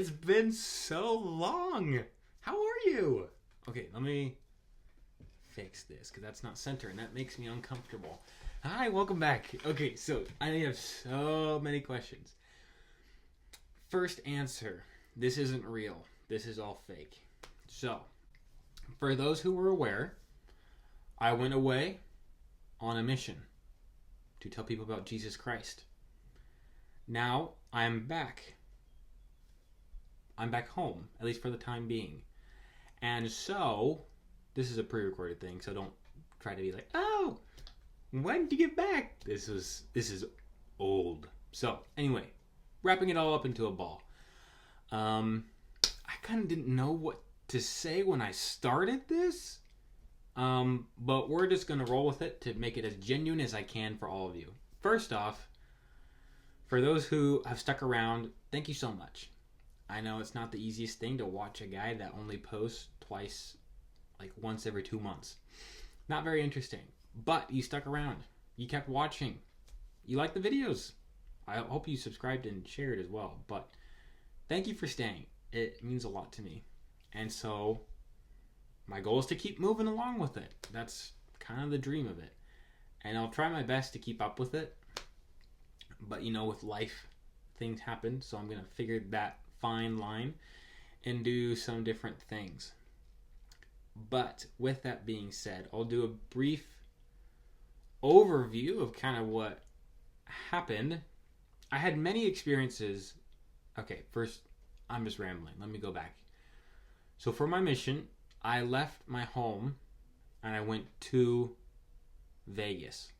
It's been so long. How are you? Okay, let me fix this because that's not center and that makes me uncomfortable. Hi, welcome back. Okay, so I have so many questions. First answer, this isn't real. This is all fake. So, for those who were aware, I went away on a mission to tell people about Jesus Christ. Now, I'm back. I'm back home, at least for the time being. And so, this is a pre-recorded thing, so don't try to be like, oh, when did you get back? This is old. So, anyway, wrapping it all up into a ball. I kind of didn't know what to say when I started this. But we're just going to roll with it to make it as genuine as I can for all of you. First off, for those who have stuck around, thank you so much. I know it's not the easiest thing to watch a guy that only posts twice, like once every 2 months. Not very interesting. But you stuck around. You kept watching. You liked the videos. I hope you subscribed and shared as well. But thank you for staying. It means a lot to me. And so my goal is to keep moving along with it. That's kind of the dream of it. And I'll try my best to keep up with it. But you know, with life, things happen. So I'm going to figure that fine line and do some different things. But with that being said, I'll do a brief overview of kind of what happened. I had many experiences. Okay, first, I'm just rambling. Let me go back. So for my mission, I left my home and I went to Vegas.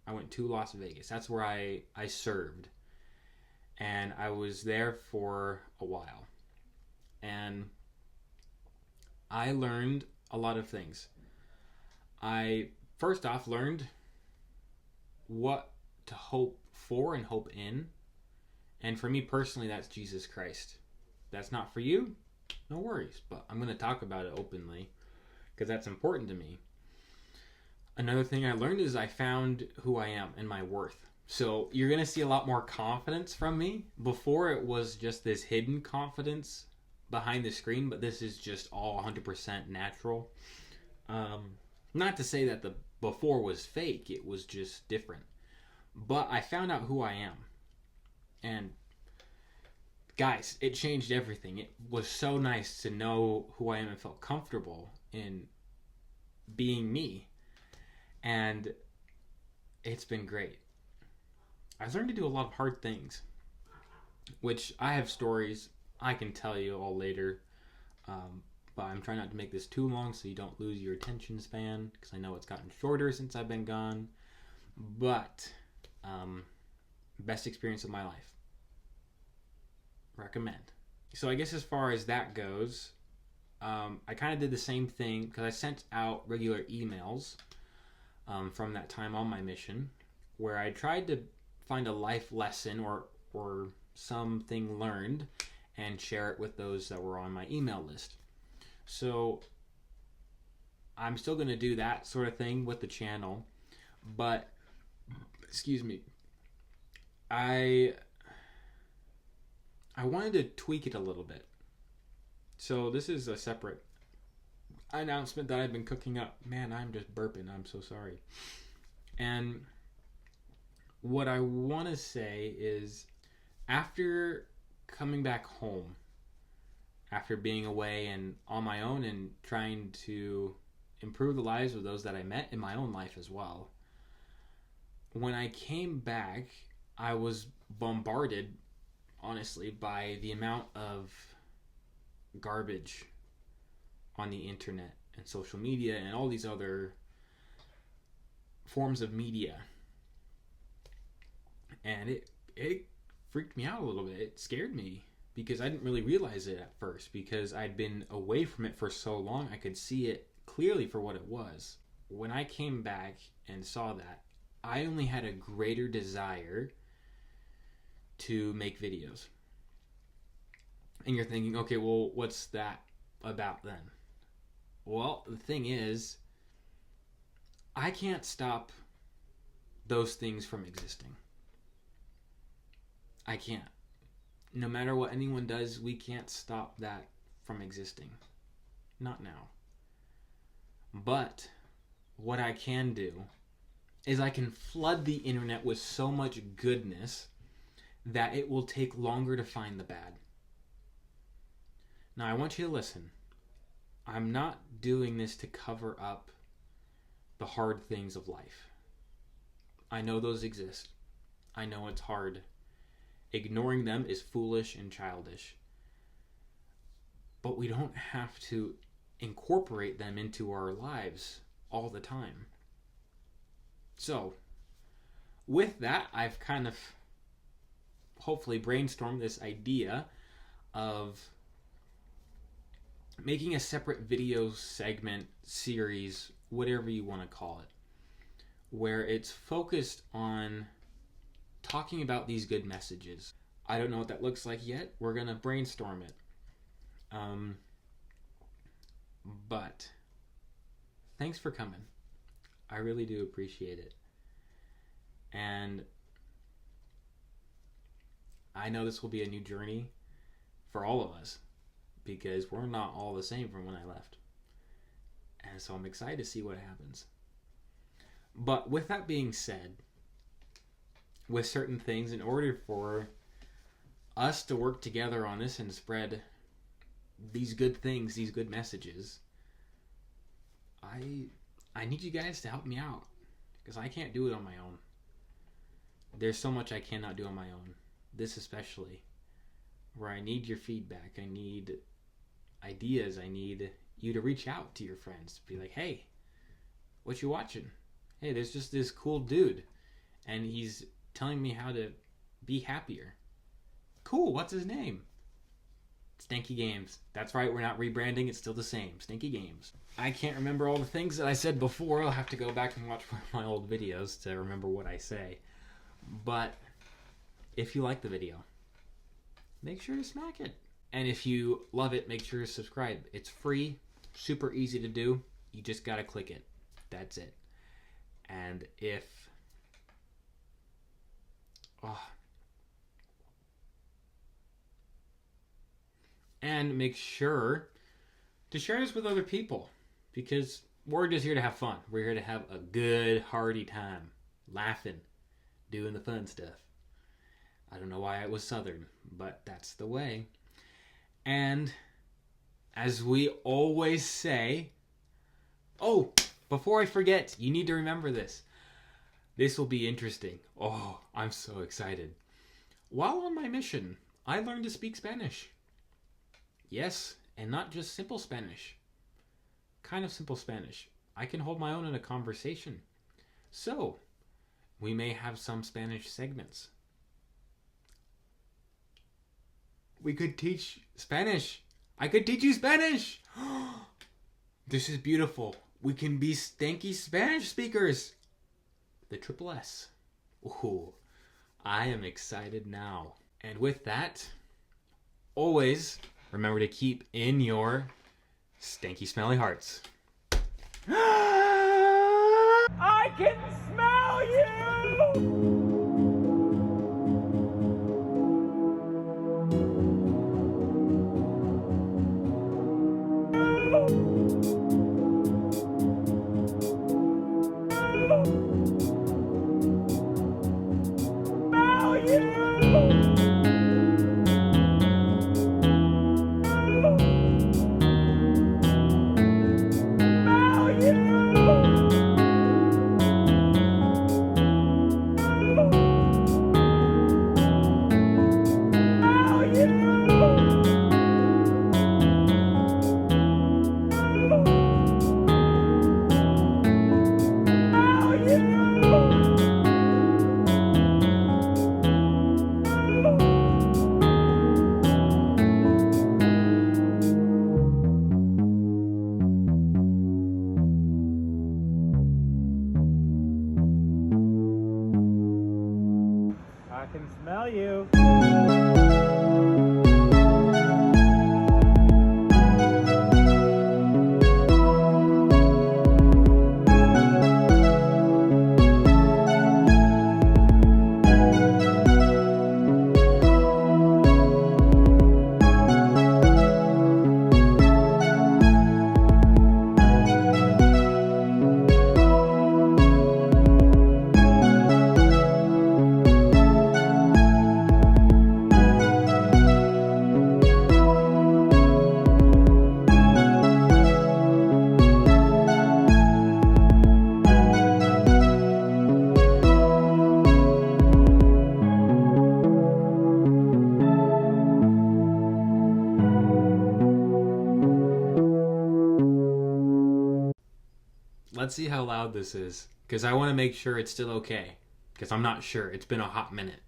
I went to Las Vegas. That's where I served. And I was there for a while. And I learned a lot of things. I, first off, learned what to hope for and hope in. And for me personally, that's Jesus Christ. That's not for you, no worries. But I'm going to talk about it openly because that's important to me. Another thing I learned is I found who I am and my worth. So you're going to see a lot more confidence from me. Before it was just this hidden confidence behind the screen, but this is just all 100% natural. Not to say that the before was fake, it was just different. But I found out who I am. And guys, it changed everything. It was so nice to know who I am and felt comfortable in being me. And it's been great. I've learned to do a lot of hard things, which I have stories I can tell you all later. But I'm trying not to make this too long so you don't lose your attention span, because I know it's gotten shorter since I've been gone. But best experience of my life. Recommend. So I guess as far as that goes, I kind of did the same thing because I sent out regular emails from that time on my mission where I tried to find a life lesson or something learned and share it with those that were on my email list. So I'm still going to do that sort of thing with the channel, but excuse me, I wanted to tweak it a little bit. So this is a separate announcement that I've been cooking up. Man, I'm just burping. I'm so sorry. And what I want to say is, after coming back home, after being away and on my own and trying to improve the lives of those that I met in my own life as well, when I came back, I was bombarded, honestly, by the amount of garbage on the internet and social media and all these other forms of media. And it freaked me out a little bit. It scared me because I didn't really realize it at first, because I'd been away from it for so long. I could see it clearly for what it was. When I came back and saw that, I only had a greater desire to make videos. And you're thinking, okay, well, what's that about then? Well, the thing is, I can't stop those things from existing. I can't. No matter what anyone does, we can't stop that from existing. Not now. But what I can do is I can flood the internet with so much goodness that it will take longer to find the bad. Now, I want you to listen. I'm not doing this to cover up the hard things of life. I know those exist. I know it's hard. Ignoring them is foolish and childish. But we don't have to incorporate them into our lives all the time. So, with that, I've kind of hopefully brainstormed this idea of making a separate video segment, series, whatever you want to call it, where it's focused on talking about these good messages. I don't know what that looks like yet. We're going to brainstorm it. But thanks for coming. I really do appreciate it. And I know this will be a new journey for all of us, because we're not all the same from when I left. And so I'm excited to see what happens. But with that being said, with certain things, in order for us to work together on this and spread these good things, these good messages, I need you guys to help me out, because I can't do it on my own. There's so much I cannot do on my own. This especially, where I need your feedback. I need ideas. I need you to reach out to your friends. Be like, hey, what you watching? Hey, there's just this cool dude, and he's telling me how to be happier. Cool, what's his name? StankyGames. That's right, we're not rebranding, it's still the same. StankyGames. I can't remember all the things that I said before. I'll have to go back and watch my old videos to remember what I say. But if you like the video, make sure to smack it. And if you love it, make sure to subscribe. It's free, super easy to do. You just gotta click it. That's it. And if... And make sure to share this with other people, because we're just here to have fun. We're here to have a good, hearty time, laughing, doing the fun stuff. I don't know why I was Southern, but that's the way. And as we always say, oh, before I forget, you need to remember this. This will be interesting. Oh, I'm so excited. While on my mission, I learned to speak Spanish. Yes, and not just simple Spanish. Kind of simple Spanish. I can hold my own in a conversation. So, we may have some Spanish segments. We could teach Spanish. I could teach you Spanish. This is beautiful. We can be stanky Spanish speakers. The triple S. Ooh, I am excited now. And with that, always remember to keep in your stanky smelly hearts. I can smell you! I can smell you. let's see how loud this is. Because I want to make sure it's still okay. Because I'm not sure. It's been a hot minute.